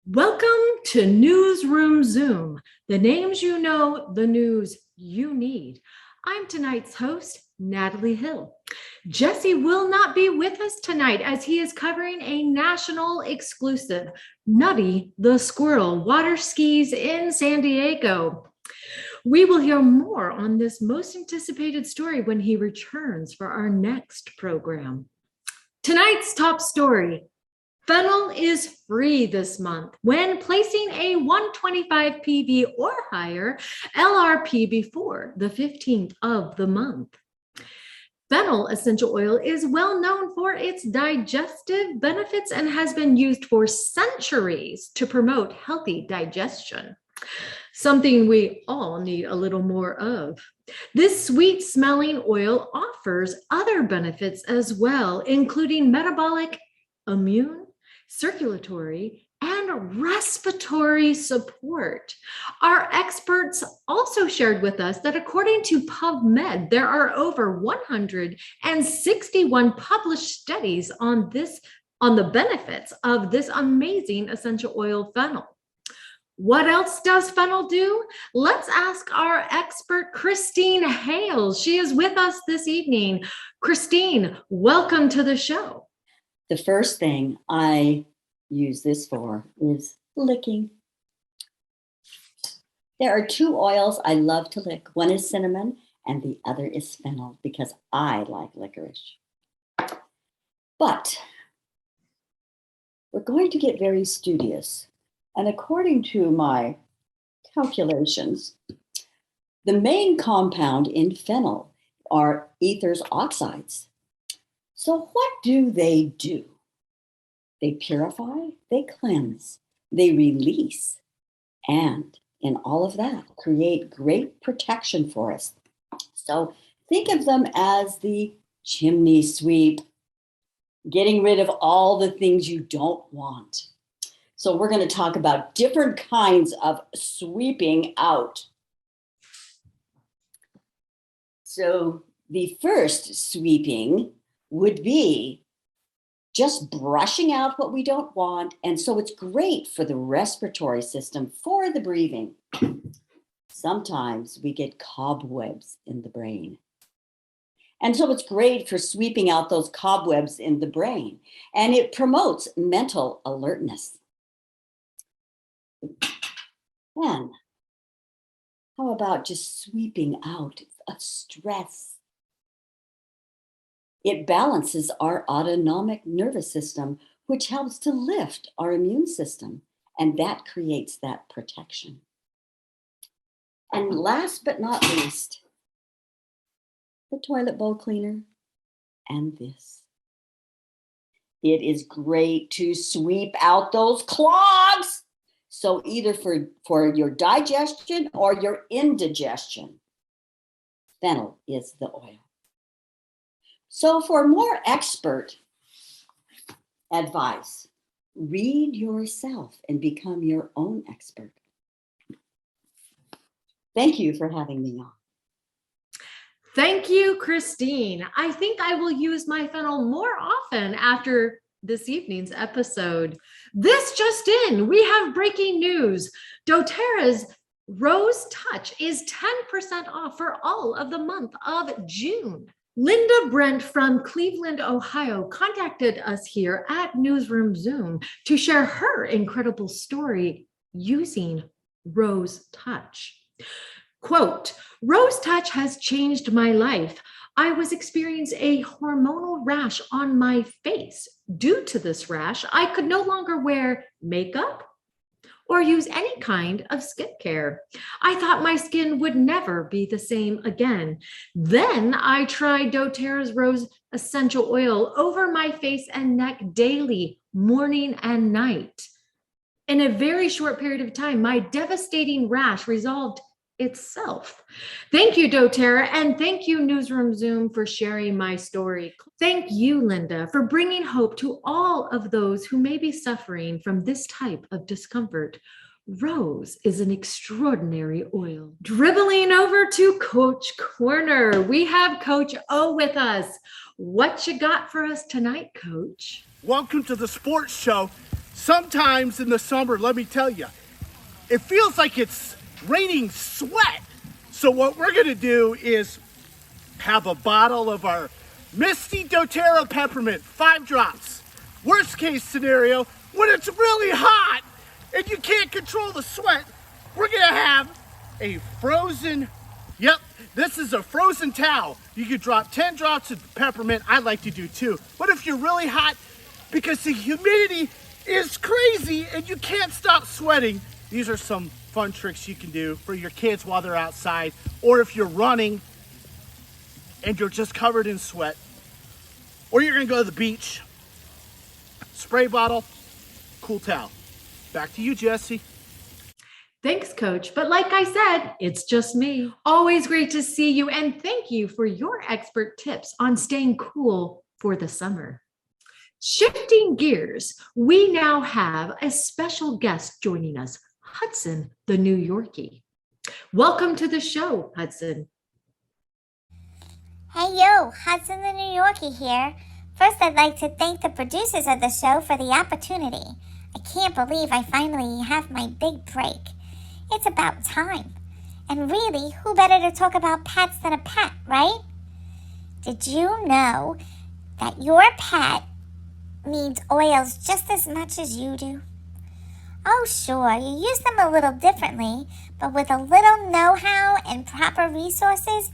Welcome to Newsroom Zoom, the names you know, the news you need. I'm tonight's host, Natalie Hill. Jesse will not be with us tonight as he is covering a national exclusive, Nutty the Squirrel water skis in San Diego. We will hear more on this most anticipated story when he returns for our next program. Tonight's top story. Fennel is free this month when placing a 125 PV or higher LRP before the 15th of the month. Fennel essential oil is well known for its digestive benefits and has been used for centuries to promote healthy digestion. Something we all need a little more of. This sweet smelling oil offers other benefits as well, including metabolic, immune, circulatory, and respiratory support. Our experts also shared with us that according to PubMed, there are over 161 published studies on the benefits of this amazing essential oil fennel. What else does fennel do? Let's ask our expert, Christine Hales. She is with us this evening. Christine, welcome to the show. The first thing I use this for is licking. There are two oils I love to lick. One is cinnamon and the other is fennel because I like licorice. But we're going to get very studious. And according to my calculations, the main compound in fennel are ethers oxides. So what do? They purify, they cleanse, they release, and in all of that, create great protection for us. So think of them as the chimney sweep, getting rid of all the things you don't want. So we're going to talk about different kinds of sweeping out. So the first sweeping would be just brushing out what we don't want. And so it's great for the respiratory system, for the breathing. Sometimes we get cobwebs in the brain. And so it's great for sweeping out those cobwebs in the brain. And it promotes mental alertness. And how about just sweeping out of stress? It balances our autonomic nervous system, which helps to lift our immune system, and that creates that protection. And last but not least, the toilet bowl cleaner and this. It is great to sweep out those clogs. So either for your digestion or your indigestion, fennel is the oil. So for more expert advice, read yourself and become your own expert. Thank you for having me on. Thank you, Christine. I think I will use my fennel more often after this evening's episode. This just in, we have breaking news. doTERRA's Rose Touch is 10% off for all of the month of June. Linda Brent from Cleveland, Ohio, contacted us here at Newsroom Zoom to share her incredible story using Rose Touch. Quote, Rose Touch has changed my life. I was experiencing a hormonal rash on my face. Due to this rash, I could no longer wear makeup or use any kind of skincare. I thought my skin would never be the same again. Then I tried doTERRA's Rose Essential Oil over my face and neck daily, morning and night. In a very short period of time, my devastating rash resolved itself. Thank you, doTERRA, and thank you, Newsroom Zoom, for sharing my story. Thank you, Linda, for bringing hope to all of those who may be suffering from this type of discomfort. Rose is an extraordinary oil. Dribbling over to Coach Corner, we have Coach O with us. What you got for us tonight, Coach? Welcome to the sports show. Sometimes in the summer, let me tell you, it feels like it's raining sweat. So what we're gonna do is have a bottle of our Misty doTERRA Peppermint, 5 drops. Worst case scenario, when it's really hot and you can't control the sweat, we're gonna have a frozen, this is a frozen towel. You could drop 10 drops of peppermint. I like to do 2. But if you're really hot, because the humidity is crazy and you can't stop sweating, these are some fun tricks you can do for your kids while they're outside, or if you're running and you're just covered in sweat, or you're gonna go to the beach. Spray bottle, cool towel. Back to you, Jesse. Thanks, Coach. But like I said, it's just me. Always great to see you. And thank you for your expert tips on staying cool for the summer. Shifting gears, we now have a special guest joining us, Hudson, the New Yorkie. Welcome to the show, Hudson. Hey yo, Hudson the New Yorkie here. First, I'd like to thank the producers of the show for the opportunity. I can't believe I finally have my big break. It's about time. And really, who better to talk about pets than a pet, right? Did you know that your pet needs oils just as much as you do? Oh, sure, you use them a little differently, but with a little know-how and proper resources,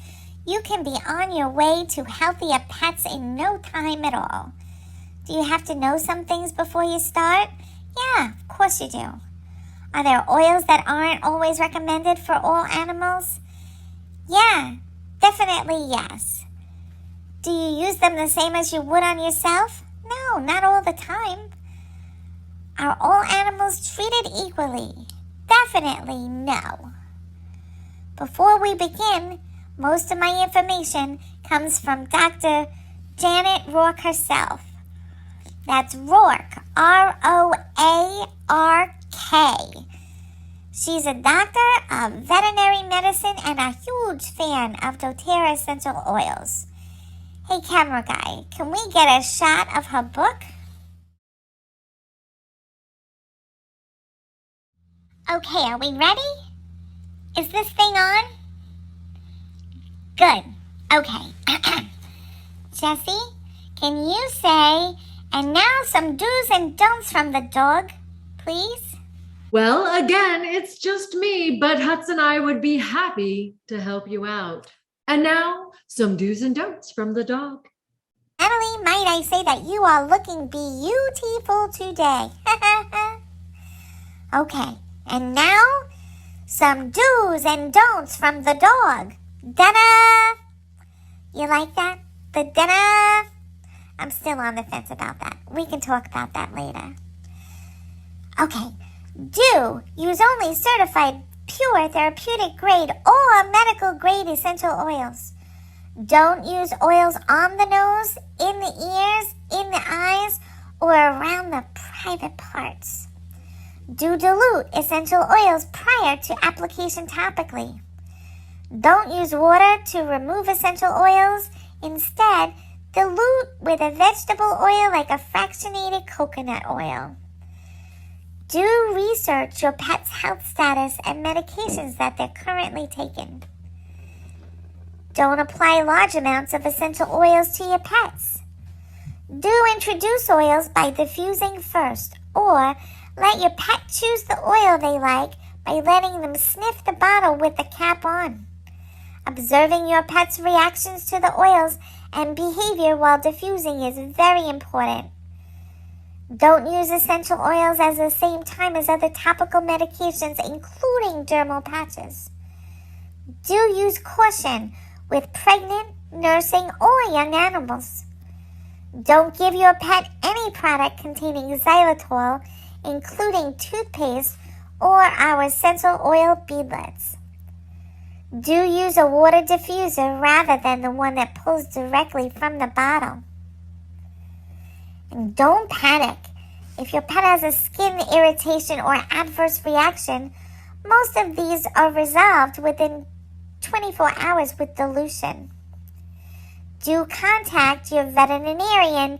you can be on your way to healthier pets in no time at all. Do you have to know some things before you start? Yeah, of course you do. Are there oils that aren't always recommended for all animals? Yeah, definitely yes. Do you use them the same as you would on yourself? No, not all the time. Are all animals treated equally? Definitely no. Before we begin, most of my information comes from Dr. Janet Rourke herself. That's Rourke, R-O-A-R-K. She's a doctor of veterinary medicine and a huge fan of doTERRA essential oils. Hey, camera guy, can we get a shot of her book? Okay, are we ready? Is this thing on? Good. Okay. Jessie, can you say, and now some do's and don'ts from the dog, please? Well, again, it's just me, but Hudson and I would be happy to help you out. And now, some do's and don'ts from the dog. Natalie, might I say that you are looking beautiful today. Okay, and now, some do's and don'ts from the dog. Da-da! You like that? The da-da? I'm still on the fence about that. We can talk about that later. Okay, do use only certified pure therapeutic grade or medical grade essential oils. Don't use oils on the nose, in the ears, in the eyes, or around the private parts. Do dilute essential oils prior to application topically. Don't use water to remove essential oils. Instead, dilute with a vegetable oil like a fractionated coconut oil. Do research your pet's health status and medications that they're currently taking. Don't apply large amounts of essential oils to your pets. Do introduce oils by diffusing first, or let your pet choose the oil they like by letting them sniff the bottle with the cap on. Observing your pet's reactions to the oils and behavior while diffusing is very important. Don't use essential oils at the same time as other topical medications, including dermal patches. Do use caution with pregnant, nursing, or young animals. Don't give your pet any product containing xylitol, including toothpaste or our essential oil beadlets. Do use a water diffuser rather than the one that pulls directly from the bottle. And don't panic. If your pet has a skin irritation or adverse reaction, most of these are resolved within 24 hours with dilution. Do contact your veterinarian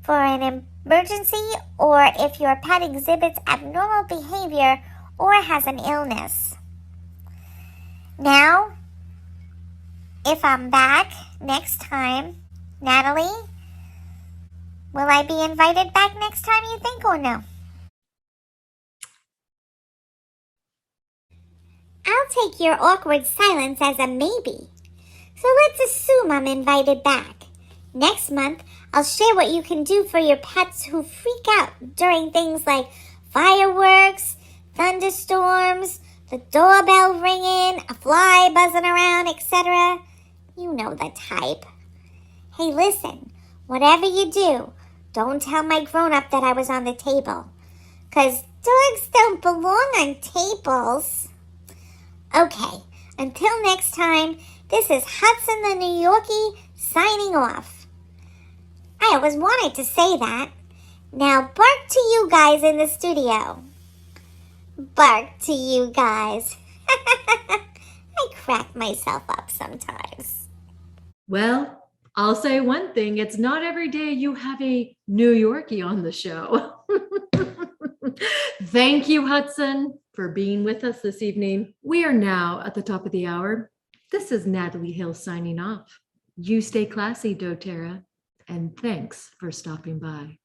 for an emergency or if your pet exhibits abnormal behavior or has an illness. Now, if I'm back next time, Natalie, will I be invited back next time, you think, or no? I'll take your awkward silence as a maybe. So let's assume I'm invited back. Next month, I'll share what you can do for your pets who freak out during things like fireworks, thunderstorms, the doorbell ringing, a fly buzzing around, etc. You know the type. Hey, listen, whatever you do, don't tell my grown-up that I was on the table. 'Cause dogs don't belong on tables. Okay, until next time, this is Hudson the New Yorkie signing off. I always wanted to say that. Now bark to you guys in the studio. Bark to you guys. I crack myself up sometimes. Well, I'll say one thing. It's not every day you have a New Yorkie on the show. Thank you, Hudson, for being with us this evening. We are now at the top of the hour. This is Natalie Hill signing off. You stay classy, doTERRA, and thanks for stopping by.